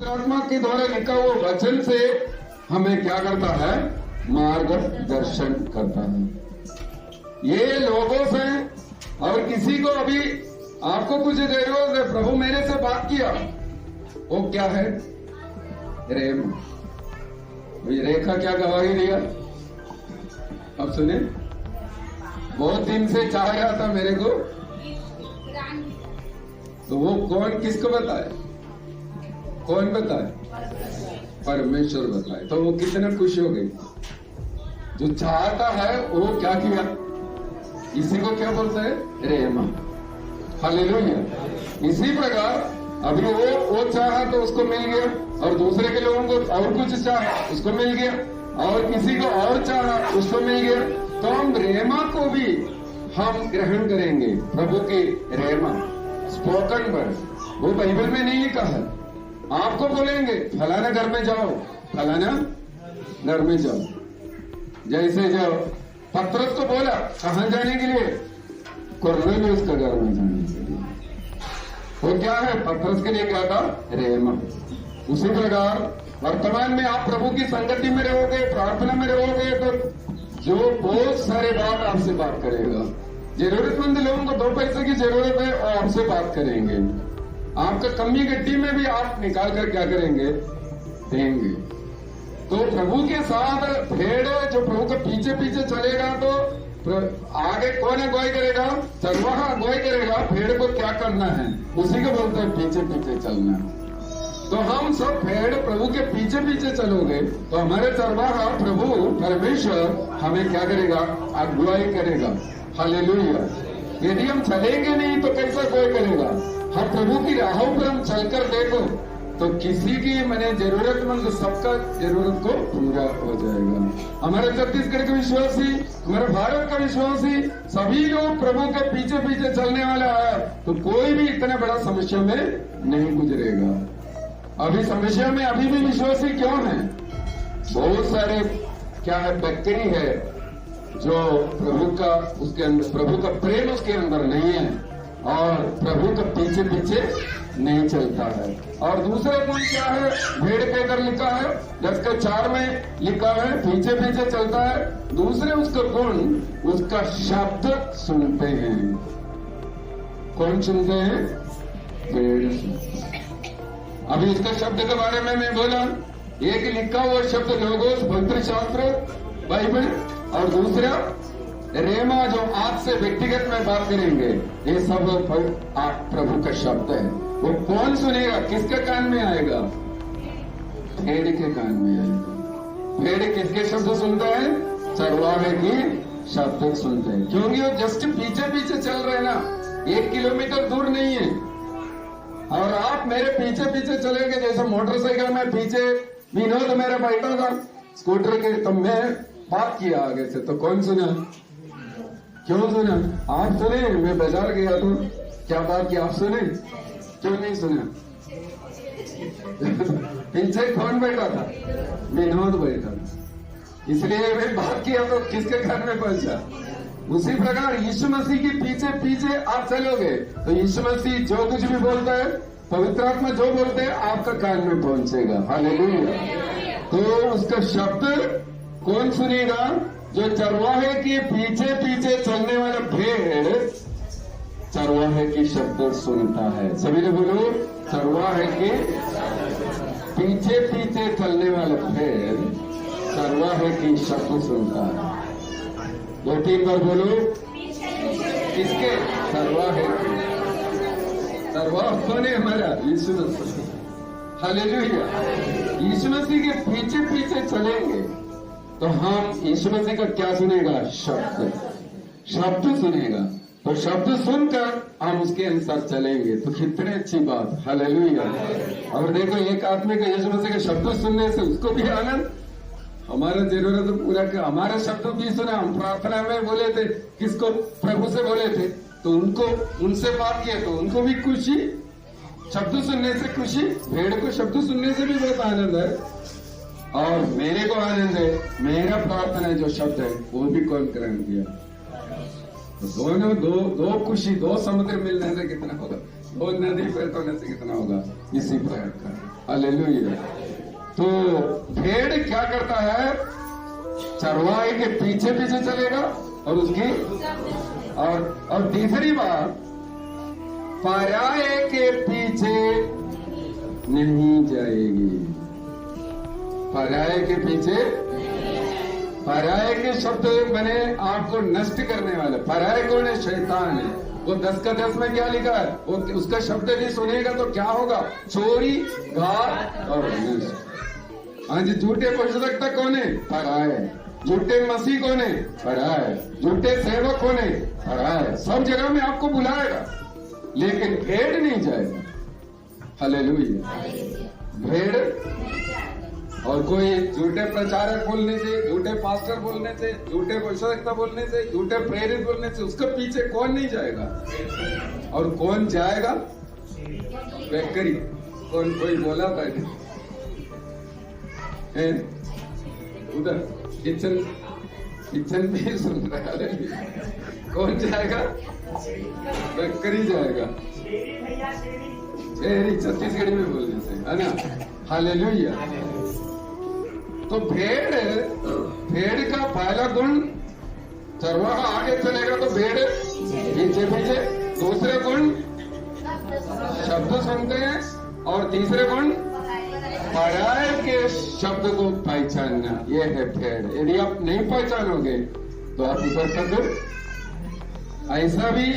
आत्मा के द्वारा लिखा हुआ वचन से हमें क्या करता है? मार्गदर्शन करता है। ये लोगोस हैं, और किसी को अभी आपको कुछ जरूरत है, प्रभु मेरे से बात किया, वो क्या है? रेम। रेखा क्या गवाही दिया? अब सुने, बहुत दिन से चाह रहा था मेरे को, तो वो कौन किसको बताए? कौन बताए? परमेश्वर बताए। तो वो कितना खुश हो गई। जो चाहता है वो क्या किया? इसी को क्या बोलते हैं? रेमा। हालेलुया। इसी प्रकार अभी वो चाहा तो उसको मिल गया, और दूसरे के लोगों को और कुछ चाहा उसको मिल गया, और किसी को और चाहा उसको मिल गया। तो हम रेमा को भी हम ग्रहण करेंगे, प्रभु की रेमा, स्पोकन वर्ड। वो बाइबल में नहीं लिखा है, आपको बोलेंगे फलाना घर में जाओ, फलाना घर में जाओ। जैसे जो पतरस को बोला कहां जाने के लिए? कुरनेलियुस का घर में जाने के लिए। वो क्या है? पतरस के लिए क्या था? रेमा। उसी प्रकार वर्तमान में आप प्रभु की संगति में रहोगे, प्रार्थना में रहोगे, तो जो बहुत सारे बात आपसे बात करेगा। जरूरतमंद लोगों को 2 पैसे की जरूरत है और आपसे बात करेंगे। आपका कमी गड्डी में भी आप निकाल कर क्या करेंगे? देंगे। तो प्रभु के साथ भेड़ जो प्रभु के पीछे पीछे चलेगा, तो आगे कौन अगुवाई करेगा? चरवाहा अगुवाई करेगा। भेड़ को क्या करना है उसी को बोलते हैं पीछे पीछे चलना। तो हम सब भेड़ प्रभु के पीछे पीछे चलोगे, तो हमारे चरवाहा प्रभु परमेश्वर हमें क्या करेगा? अगुवाई करेगा। हालेलुया। यदि हम चलेंगे नहीं तो कैसा कोई करेगा? हम प्रभु की राहों पर हम चलकर देखो, तो किसी की मैंने जरूरतमंद सबका जरूरत को पूरा हो जाएगा। हमारे छत्तीसगढ़ के विश्वासी, हमारे भारत का विश्वासी, सभी लोग प्रभु के पीछे पीछे चलने वाला है, तो कोई भी इतना बड़ा समस्या में नहीं गुजरेगा। अभी समस्या में अभी भी विश्वासी क्यों है? बहुत सारे क्या है? बैक्टीरिया है जो प्रभु का, उसके अंदर प्रभु का प्रेम उसके अंदर नहीं है, और प्रभु के पीछे पीछे नहीं चलता है। और दूसरा गुण क्या है? भेड़ के अंदर लिखा है 10:4 में लिखा है, पीछे पीछे चलता है। दूसरे उसका गुण, उसका शब्द सुनते हैं। कौन सुनते हैं? भेड़ सुनते हैं। अभी इसका शब्द के बारे में मैं बोला, एक लिखा हुआ शब्द लोगोस, पवित्र शास्त्र, बाइबल, और दूसरा रेमा जो आपसे व्यक्तिगत में बात करेंगे। ये सब आप प्रभु का शब्द है। वो कौन सुनेगा? किसके कान में आएगा? भेड़ के कान में आएगा। भेड़ किसके शब्द सुनता है? चरवाहे की शब्द सुनते हैं, क्योंकि वो जस्ट पीछे पीछे चल रहे हैं ना, 1 किलोमीटर दूर नहीं है। और आप मेरे पीछे पीछे चलेंगे, जैसे मोटरसाइकिल में पीछे विनोद मेरा बैठा था स्कूटर के, तो मैं बात किया आगे से, तो कौन सुना? क्यों सुना? आप सुने? मैं बाजार गया तो क्या बात किया? आप सुने? क्यों नहीं सुना? पीछे कौन बैठा था? विनोद बैठा था, इसलिए मैं बात किया तो किसके घर में पहुंचा। उसी प्रकार यीशु मसीह के पीछे पीछे आप चलोगे, तो यीशु मसीह जो कुछ भी बोलता है, पवित्र आत्मा जो बोलते हैं, आपका कान में पहुंचेगा। हालेलुया। तो उसका शब्द कौन सुनेगा? जो चरवाहे के पीछे पीछे चलने वाला भेड़ चरवाहे की शब्द सुनता है। सभी ने बोलो, चरवाहे के पीछे पीछे चलने वाला भेड़ चरवाहे की शब्द सुनता है। 2-3 बार बोलो, किसके? चरवाहे। चरवाहा कौन है? हमारा यीशु मसीह। हालेलुया। यीशु मसीह के पीछे पीछे चलेंगे तो हम यीशु मसीह का क्या सुनेगा? शब्द। शब्द सुनेगा, तो शब्द सुनकर हम उसके अनुसार चलेंगे, तो कितनी अच्छी बात। हालेलुया। और देखो, एक आदमी का यीशु मसीह के शब्द सुनने से उसको भी आनंद, हमारा जरूरत पूरा कर, हमारा शब्द भी सुना। हम प्रार्थना में बोले थे, किसको? प्रभु से बोले थे, तो उनको उनसे बात किया तो उनको भी खुशी, शब्द सुनने से खुशी। भेड़ को शब्द सुनने से भी बहुत आनंद है, और मेरे को आनंद है। मेरा प्रार्थना जो शब्द है वो भी कौन ग्रहण किया? तो दोनों दो खुशी, 2 समुद्र मिलने से कितना होगा? वो नदी पलटने से कितना होगा, इसी प्रकार का। हालेलुया। तो भेड़ क्या करता है, चरवाहे के पीछे पीछे चलेगा और उसकी और तीसरी बात, पराये के पीछे नहीं जाएगी। पराये के पीछे, पराये के शब्द मैंने आपको नष्ट करने वाले। पराये कौन है? शैतान है। वो 10 का 10 में क्या लिखा है, वो उसका शब्द नहीं सुनेगा तो क्या होगा, चोरी, घात और नष्ट। हाँ जी, झूठे पुस्तक कौन है? पराये। झूठे मसीह कौन है? पराये। झूठे सेवक कौन है? पराये। सब जगह में आपको बुलाएगा, लेकिन भेड़ नहीं जाएगा। हालेलुया। भेड़ और कोई झूठे प्रचारक बोलने से, झूठे पास्टर बोलने से, झूठे भविष्यवक्ता बोलने से, झूठे प्रेरित बोलने से उसके पीछे कौन नहीं जाएगा? और कौन जाएगा? बेकरी। कौन, कोई बोला था उधर किचन में सुन रहा है, कौन जाएगा? बेकरी जाएगा। छत्तीसगढ़ी में बोलने से, है ना? हालेलुया। तो भेड़ का पहला गुण, चरवाहा आगे चलेगा तो भेड़ पीछे पीछे। दूसरे गुण, शब्द सुनते हैं। और तीसरे गुण, पराये के शब्द को पहचानना। ये है भेड़। यदि आप नहीं पहचानोगे तो आप ऊपर तक। ऐसा भी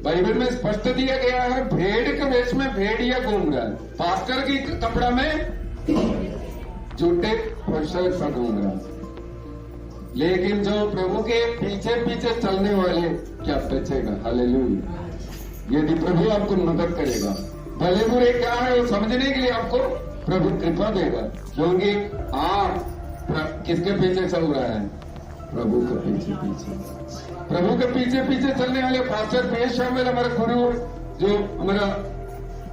बाइबल में स्पष्ट दिया गया है, भेड़ के वेश में भेड़िया घूम रहा है, पास्टर की कपड़ा में झूठे भविष्यवक्ता घूम रहा है। लेकिन जो प्रभु के पीछे पीछे चलने वाले क्या बचेगा? हालेलुया। यदि प्रभु आपको मदद करेगा, भले बुरे क्या है वो समझने के लिए आपको प्रभु कृपा देगा, क्योंकि आप किसके पीछे चल रहा है? प्रभु के पीछे पीछे। प्रभु के पीछे पीछे चलने वाले पास्टर पीएस शामिल, हमारे गुरु,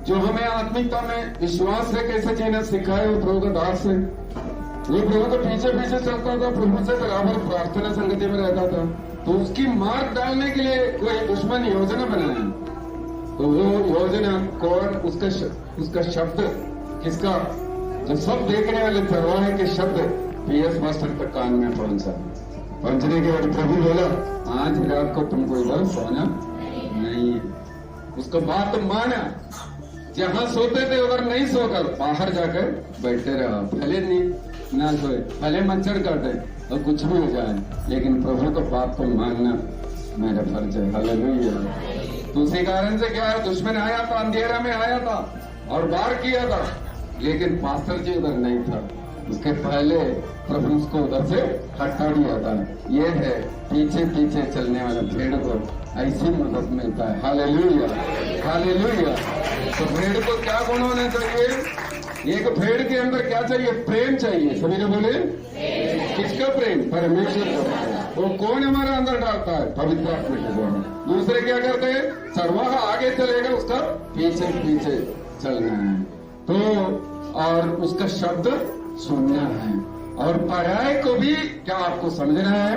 जो हमें आत्मिकता में विश्वास से कैसे जीना सिखाए, वो प्रभु का दास है। वो प्रभु के पीछे पीछे चलता था, प्रभु से बराबर प्रार्थना संगति में रहता था। तो उसकी मार डालने के लिए कोई दुश्मन योजना बनाया, तो वो योजना कौन? उसका शब्द किसका? जो सब देखने वाले चरवाहे के शब्द पीएस मास्टर तक कान में पहुंचा। पहुंचने के बाद प्रभु बोला, आज रात को तुमको इधर सोना नहीं है। उसको बात तो माना, जहां सोते थे उधर नहीं सोकर बाहर जाकर बैठते रहा। भले नहीं ना सोए, भले मच्छर काटे और कुछ भी हो जाए, लेकिन प्रभु को बात को मानना मेरा फर्ज है। हालेलुया। तो उसी कारण से क्या है, दुश्मन आया था, अंधेरा में आया था और वार किया था, लेकिन पास्टर जी उधर नहीं था। उसके पहले प्रभु उसको उधर से हटा दिया था। ये है पीछे पीछे चलने वाला भेड़ को ऐसी मदद मिलता है। Hallelujah, hallelujah. तो भेड़ को क्या गुण होना चाहिए? एक भेड़ के अंदर क्या चाहिए? प्रेम चाहिए। सभी ने बोले, किसका प्रेम? परमेश्वर का। वो कौन हमारे अंदर डालता है? पवित्र आत्मा के द्वारा। दूसरे क्या करते हैं? चरवाहा आगे चलेगा, उसका पीछे पीछे चलना है। तो और उसका शब्द सुनना है। और पराये को भी क्या आपको समझना है?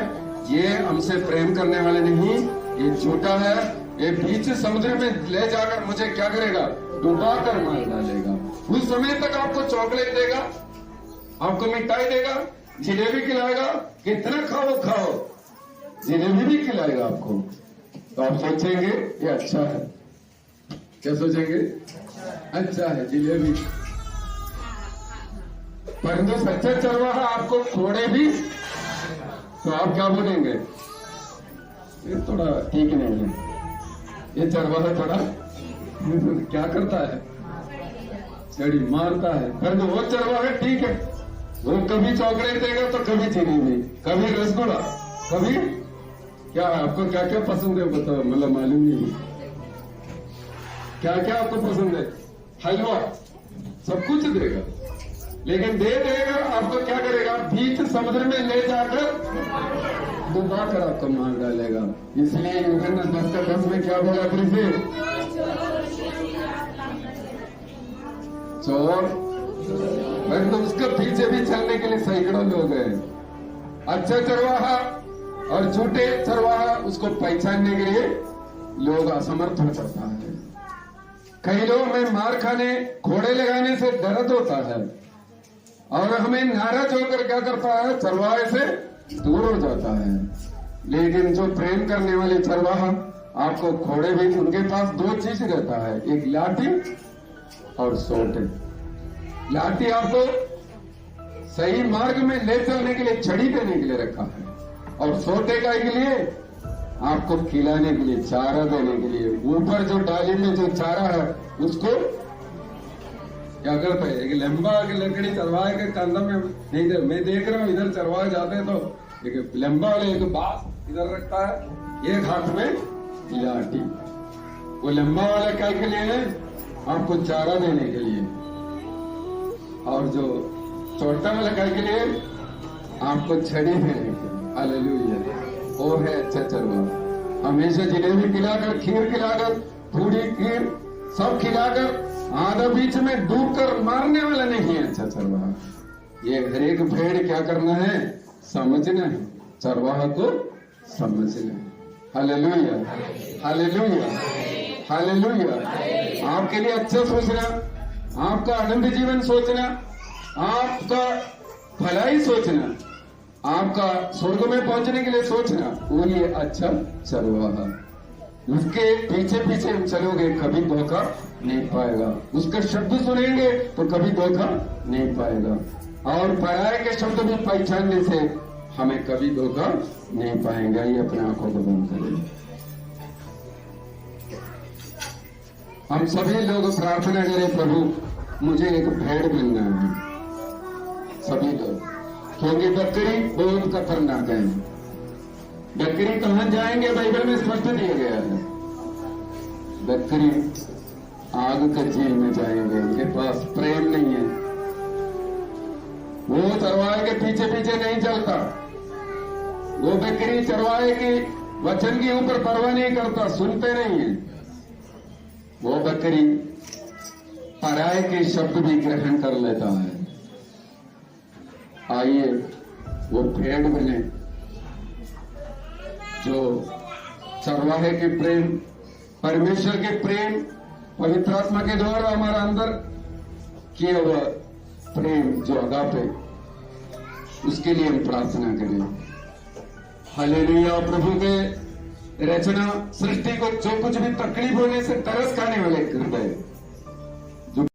ये हमसे प्रेम करने वाले नहीं, ये झूठा है। ये बीच समुद्र में ले जाकर मुझे क्या करेगा? डुबा कर मार डालेगा। उस समय तक आपको चॉकलेट देगा, आपको मिठाई देगा, जिलेबी खिलाएगा, कितना खाओ खाओ, जिलेबी भी खिलाएगा आपको। तो आप सोचेंगे ये अच्छा है। क्या सोचेंगे? अच्छा है जिलेबी। परंतु सच्चा चरवाहा आपको छोड़े भी तो आप क्या बोलेंगे? ये थोड़ा ठीक नहीं है, ये चरवाहा थोड़ा क्या करता है? छड़ी मारता है। परंतु वो चरवाहा ठीक है, वो कभी चॉकलेट देगा तो कभी जिलेबी, कभी रसगुल्ला, कभी क्या। आपको क्या क्या पसंद है बताओ, मतलब मालूम नहीं क्या क्या आपको पसंद है? हलवा, सब कुछ देगा, लेकिन दे देगा आपको क्या करेगा? बीच समुद्र में ले जाकर डुबा कर आपको मार डालेगा। इसलिए यूहन्ना 10 का 10 में क्या बोला फिर से? चोर। तो उसके पीछे भी चलने के लिए सैकड़ों लोग हैं। अच्छा चरवाहा और झूठे चरवाहा, उसको पहचानने के लिए लोग असमर्थ हो जाता है। कई लोग में मार खाने, घोड़े लगाने से दर्द होता है और हमें नाराज होकर क्या करता है, चरवाहे से दूर हो जाता है। लेकिन जो प्रेम करने वाले चरवाहा, आपको घोड़े भी, उनके पास दो चीज रहता है, एक लाठी और सोटे। लाठी आपको सही मार्ग में ले चलने के लिए, छड़ी देने के लिए रखा है, और सोटे का के लिए आपको खिलाने के लिए, चारा देने के लिए। ऊपर जो डाली में जो चारा है उसको क्या करता है, एक लंबा लकड़ी चरवाहे के कंधा में नहीं दे। मैं देख रहा हूँ इधर चरवाहे जाते हैं तो एक लंबा वाले एक बांस इधर रखता है, एक हाथ में लाठी। वो लंबा वाला क्या के लिए है, आपको चारा देने के लिए, और जो छोटा वाला क्या के लिए, आपको छड़ी देने के लिए। हालेलुया, वो है अच्छा चरवाहा। हमेशा जलेबी खिलाकर, खीर खिलाकर, पूरी खीर सब खिलाकर आधा बीच में डूब कर मारने वाला नहीं है अच्छा चरवाहा। ये हर एक भेड़ क्या करना है, समझना है, चरवाहा को समझना है। Hallelujah, hallelujah, hallelujah. आपके लिए अच्छा सोचना, आपका आनंद जीवन सोचना, आपका भलाई सोचना, आपका स्वर्ग में पहुंचने के लिए सोचना, वो ये अच्छा चरवाहा। उसके पीछे पीछे हम चलोगे, कभी धोखा नहीं पाएगा। उसके शब्द सुनेंगे तो कभी धोखा नहीं पाएगा, और पराये के शब्द भी पहचानने से हमें कभी धोखा नहीं पाएंगे। ये अपने आंखों को बंद करें। हम सभी लोग प्रार्थना करें, प्रभु मुझे एक भेड़ बनना है, सभी लोग, क्योंकि बकरी बहुत खतरनाक है। बकरी कहां जाएंगे, बाइबल में स्पष्ट दिया गया है, बकरी आग के झील में जाएंगे। उनके पास प्रेम नहीं है, वो चरवाहे के पीछे पीछे नहीं चलता। वो बकरी चरवाहे की वचन के ऊपर परवाह नहीं करता, सुनते नहीं है। वो बकरी पराये के शब्द भी ग्रहण कर लेता है। आइए वो भेड़ बने जो चरवाहे के प्रेम, परमेश्वर के प्रेम, पवित्र आत्मा के द्वारा हमारा अंदर किया हुआ प्रेम जो अगापे, उसके लिए हम प्रार्थना करें। हालेलुया। प्रभु के रचना सृष्टि को जो कुछ भी तकलीफ होने से तरस खाने वाले हृदय,